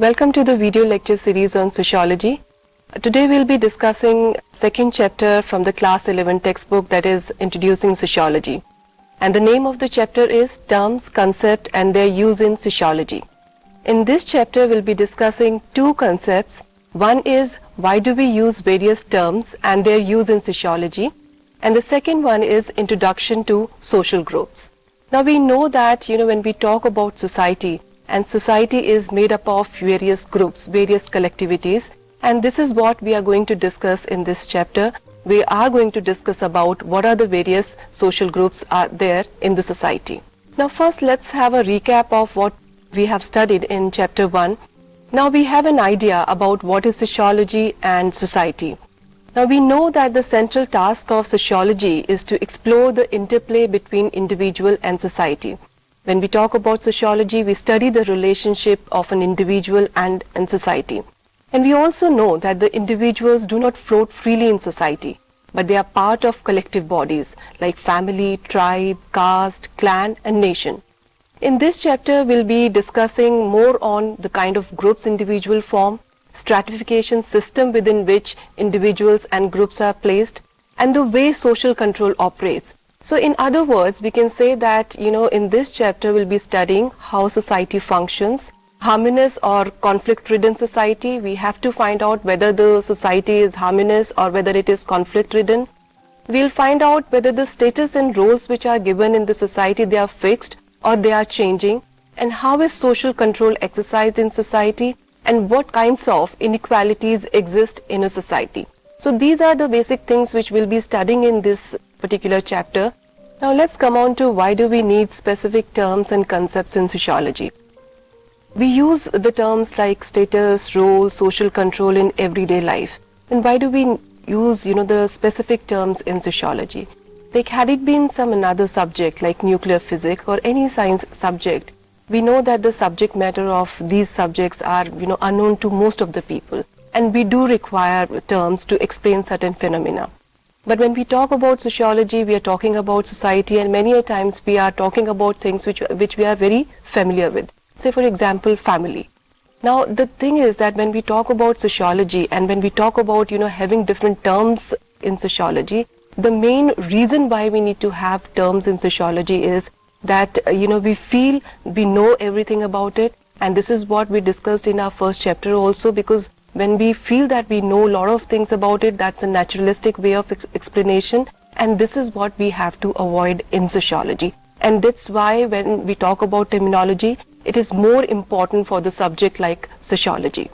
Welcome to the video lecture series on sociology. Today we'll be discussing second chapter from the class 11 textbook, that is Introducing Sociology. And the name of the chapter is Terms, Concept and Their Use in Sociology. In this chapter we'll be discussing two concepts. One is why do we use various terms and their use in sociology, and the second one is Introduction to Social Groups. Now we know that when we talk about society, and society is made up of various groups, various collectivities, and this is what we are going to discuss in this chapter. We are going to discuss about what are the various social groups are there in the society. Now first let's have a recap of what we have studied in chapter 1. Now we have an idea about what is sociology and society. Now we know that the central task of sociology is to explore the interplay between individual and society. When we talk about sociology, we study the relationship of an individual and society. And we also know that the individuals do not float freely in society, but they are part of collective bodies like family, tribe, caste, clan and nation. In this chapter, we'll be discussing more on the kind of groups individuals form, stratification system within which individuals and groups are placed, and the way social control operates. So in other words, we can say that, in this chapter we'll be studying how society functions, harmonious or conflict-ridden society. We have to find out whether the society is harmonious or whether it is conflict-ridden. We'll find out whether the status and roles which are given in the society, they are fixed or they are changing, and how is social control exercised in society, and what kinds of inequalities exist in a society. So these are the basic things which we'll be studying in this particular chapter. Now let's come on to why do we need specific terms and concepts in sociology. We use the terms like status, role, social control in everyday life. And why do we use the specific terms in sociology? Like had it been some another subject like nuclear physics or any science subject, we know that the subject matter of these subjects are unknown to most of the people, and we do require terms to explain certain phenomena. But when we talk about sociology, we are talking about society, and many a times we are talking about things which we are very familiar with. Say for example, family. Now the thing is that when we talk about sociology and when we talk about having different terms in sociology, the main reason why we need to have terms in sociology is that we feel we know everything about it, and this is what we discussed in our first chapter also, because when we feel that we know a lot of things about it, that's a naturalistic way of explanation, and this is what we have to avoid in sociology. And that's why when we talk about terminology, it is more important for the subject like sociology.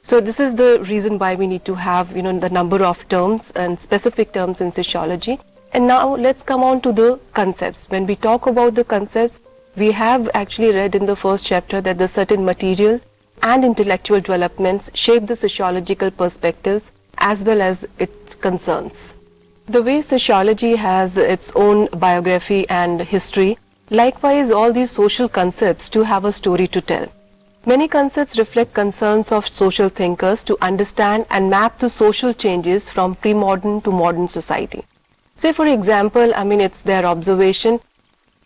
So this is the reason why we need to have the number of terms and specific terms in sociology. And now let's come on to the concepts. When we talk about the concepts, we have actually read in the first chapter that the certain material and intellectual developments shape the sociological perspectives as well as its concerns. The way sociology has its own biography and history, likewise all these social concepts do have a story to tell. Many concepts reflect concerns of social thinkers to understand and map the social changes from pre-modern to modern society. Say for example, it's their observation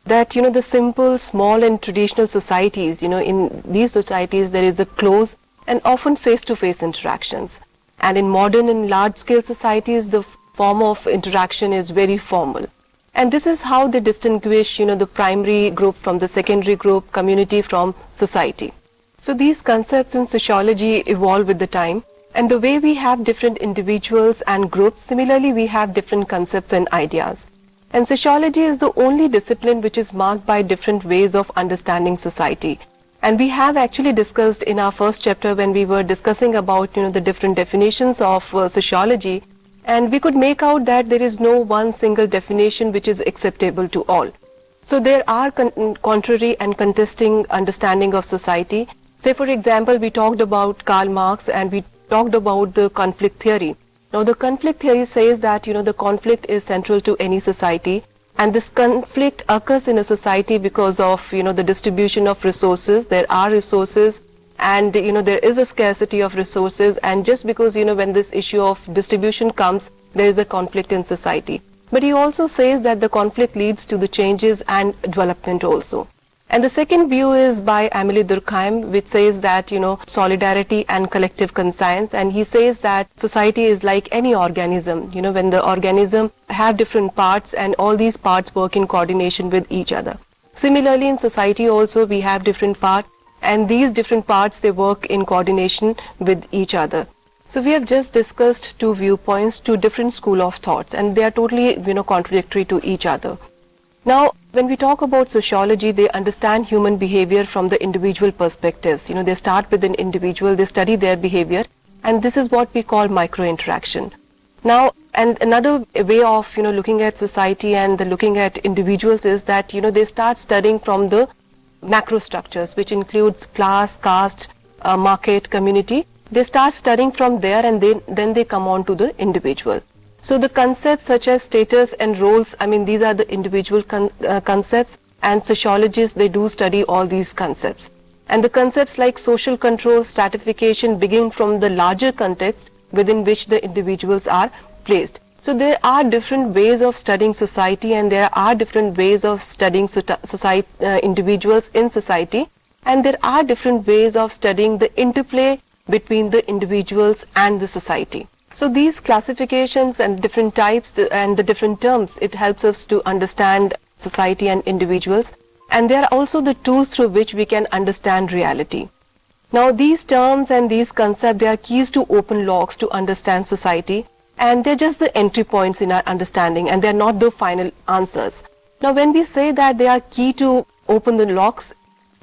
that the simple, small and traditional societies, in these societies there is a close and often face-to-face interactions, and in modern and large-scale societies the form of interaction is very formal, and this is how they distinguish the primary group from the secondary group, community from society. So these concepts in sociology evolve with the time, and the way we have different individuals and groups, similarly we have different concepts and ideas. And sociology is the only discipline which is marked by different ways of understanding society. And we have actually discussed in our first chapter when we were discussing about the different definitions of sociology, and we could make out that there is no one single definition which is acceptable to all. So there are contrary and contesting understanding of society. Say for example, we talked about Karl Marx and we talked about the conflict theory. Now the conflict theory says that the conflict is central to any society, and this conflict occurs in a society because of the distribution of resources. There are resources and there is a scarcity of resources, and just because when this issue of distribution comes, there is a conflict in society. But he also says that the conflict leads to the changes and development also. And the second view is by Emile Durkheim, which says that, solidarity and collective conscience. And he says that society is like any organism, when the organism have different parts and all these parts work in coordination with each other. Similarly, in society also we have different parts, and these different parts, they work in coordination with each other. So we have just discussed two viewpoints, two different school of thoughts, and they are totally, contradictory to each other. Now, when we talk about sociology, they understand human behavior from the individual perspectives. They start with an individual, they study their behavior, and this is what we call micro-interaction. Now, and another way of, looking at society and looking at individuals is that, they start studying from the macro structures, which includes class, caste, market, community. They start studying from there, and then they come on to the individual. So the concepts such as status and roles, these are the individual concepts, and sociologists, they do study all these concepts. And the concepts like social control, stratification begin from the larger context within which the individuals are placed. So there are different ways of studying society, and there are different ways of studying individuals in society, and there are different ways of studying the interplay between the individuals and the society. So these classifications and different types and the different terms, it helps us to understand society and individuals, and they are also the tools through which we can understand reality. Now these terms and these concepts, they are keys to open locks to understand society, and they're just the entry points in our understanding, and they're not the final answers. Now when we say that they are key to open the locks,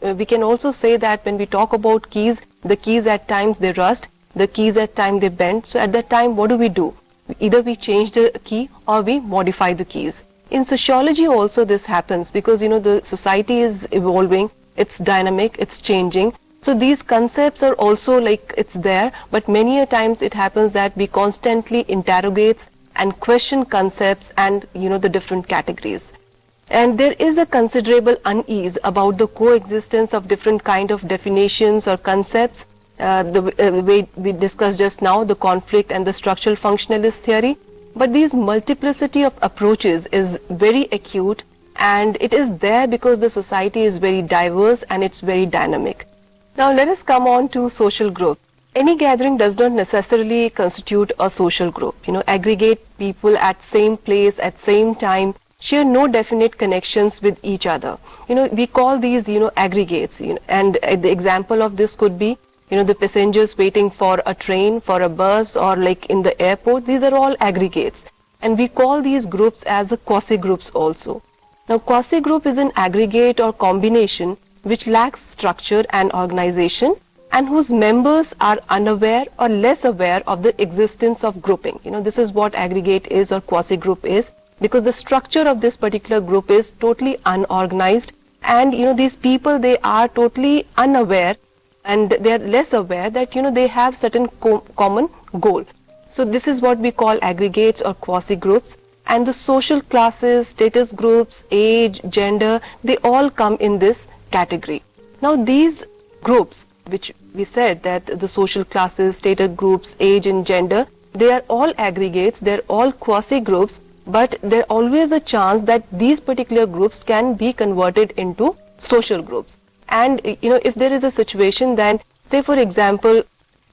we can also say that when we talk about keys, the keys at times they rust, the keys at times they bend. So at that time, what do? Either we change the key or we modify the keys. In sociology also this happens, because the society is evolving, it's dynamic, it's changing. So these concepts are also like it's there, but many a times it happens that we constantly interrogate and question concepts and the different categories. And there is a considerable unease about the coexistence of different kind of definitions or concepts. The way we discussed just now, the conflict and the structural functionalist theory. But these multiplicity of approaches is very acute, and it is there because the society is very diverse and it's very dynamic. Now let us come on to social group. Any gathering does not necessarily constitute a social group. Aggregate people at same place at same time, share no definite connections with each other. We call these aggregates, and the example of this could be the passengers waiting for a train, for a bus, or like in the airport. These are all aggregates, and we call these groups as quasi-groups also. Now quasi-group is an aggregate or combination which lacks structure and organization, and whose members are unaware or less aware of the existence of grouping. This is what aggregate is or quasi-group is, because the structure of this particular group is totally unorganized, and these people, they are totally unaware, and they are less aware that they have certain common goal. So this is what we call aggregates or quasi-groups, and the social classes, status groups, age, gender, they all come in this category. Now these groups, which we said that the social classes, status groups, age and gender, they are all aggregates, they are all quasi-groups, but there always a chance that these particular groups can be converted into social groups. And if there is a situation, then say for example,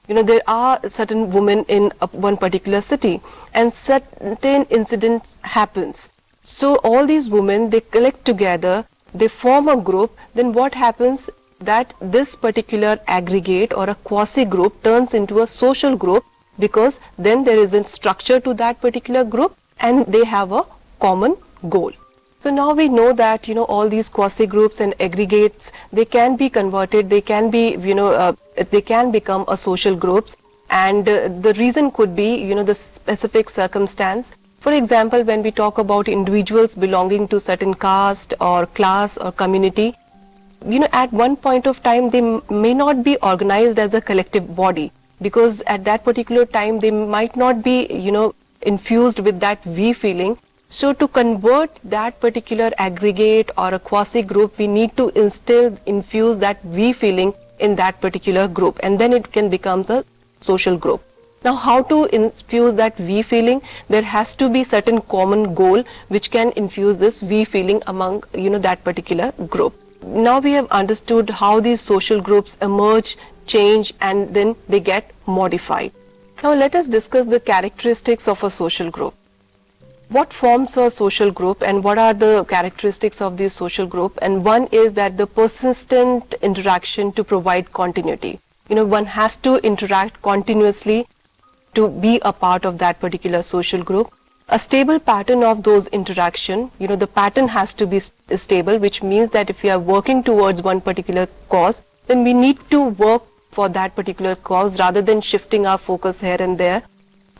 there are certain women in one particular city, and certain incidents happens. So all these women, they collect together, they form a group. Then what happens? That this particular aggregate or a quasi group turns into a social group, because then there is a structure to that particular group, and they have a common goal. So now we know that all these quasi groups and aggregates, they can be converted, they can be they can become a social groups, and the reason could be the specific circumstance. For example, when we talk about individuals belonging to certain caste or class or community, at one point of time they may not be organized as a collective body, because at that particular time they might not be infused with that we feeling. So to convert that particular aggregate or a quasi group, we need to infuse that we feeling in that particular group, and then it can become a social group. Now how to infuse that we feeling? There has to be certain common goal which can infuse this we feeling among that particular group. Now we have understood how these social groups emerge, change, and then they get modified. Now let us discuss the characteristics of a social group. What forms a social group and what are the characteristics of this social group? And one is that the persistent interaction to provide continuity. One has to interact continuously to be a part of that particular social group. A stable pattern of those interaction, the pattern has to be stable, which means that if we are working towards one particular cause, then we need to work for that particular cause rather than shifting our focus here and there.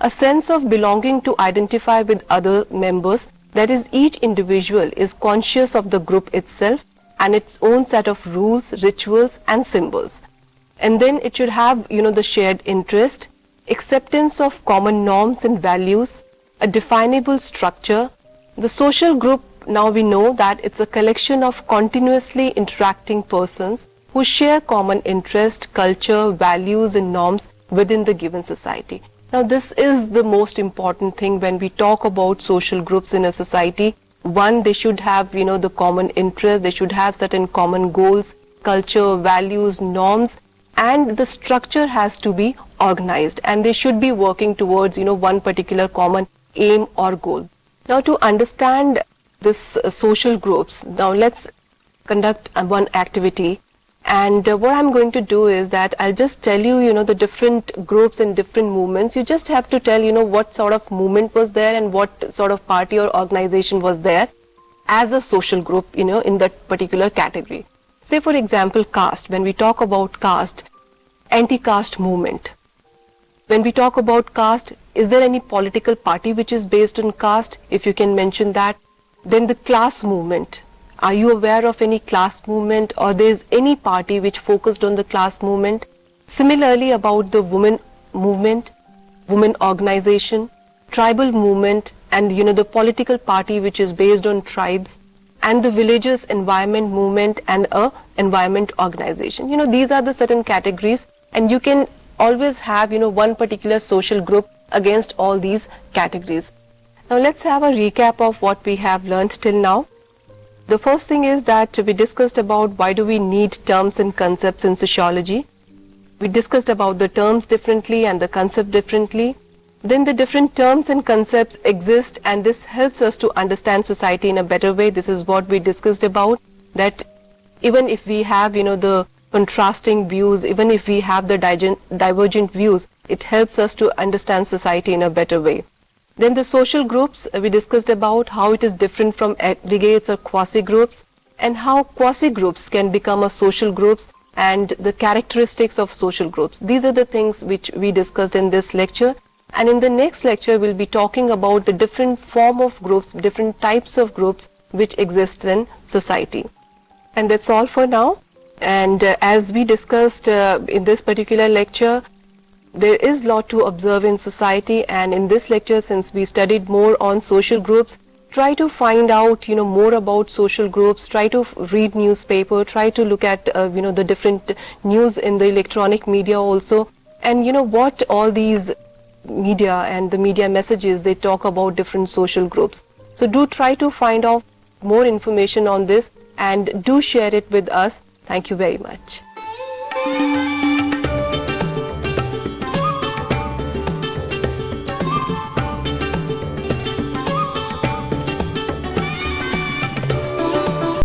A sense of belonging to identify with other members, that is, each individual is conscious of the group itself and its own set of rules, rituals and symbols. And then it should have, the shared interest, acceptance of common norms and values, a definable structure. The social group, now we know that it's a collection of continuously interacting persons who share common interest, culture, values and norms within the given society. Now this is the most important thing when we talk about social groups in a society. One, they should have, the common interest, they should have certain common goals, culture, values, norms, and the structure has to be organized and they should be working towards, one particular common aim or goal. Now to understand this social groups, now let's conduct one activity. And what I'm going to do is that I'll just tell you, the different groups and different movements. You just have to tell, what sort of movement was there and what sort of party or organization was there as a social group, in that particular category. Say for example, caste. When we talk about caste, anti-caste movement. When we talk about caste, is there any political party which is based on caste? If you can mention that. Then the class movement. Are you aware of any class movement or there is any party which focused on the class movement? Similarly about the women movement, women organization, tribal movement and the political party which is based on tribes and the villagers environment movement and a environment organization. These are the certain categories and you can always have one particular social group against all these categories. Now let's have a recap of what we have learned till now. The first thing is that we discussed about why do we need terms and concepts in sociology. We discussed about the terms differently and the concept differently. Then the different terms and concepts exist and this helps us to understand society in a better way. This is what we discussed about, that even if we have the contrasting views, even if we have the divergent views, it helps us to understand society in a better way. Then the social groups, we discussed about how it is different from aggregates or quasi-groups and how quasi-groups can become a social groups and the characteristics of social groups. These are the things which we discussed in this lecture. And in the next lecture, we'll be talking about the different form of groups, different types of groups which exist in society. And that's all for now. And as we discussed in this particular lecture, there is a lot to observe in society, and in this lecture, since we studied more on social groups, try to find out more about social groups, try to read newspaper, try to look at the different news in the electronic media also, and what all these media and the media messages, they talk about different social groups. So do try to find out more information on this and do share it with us. Thank you very much.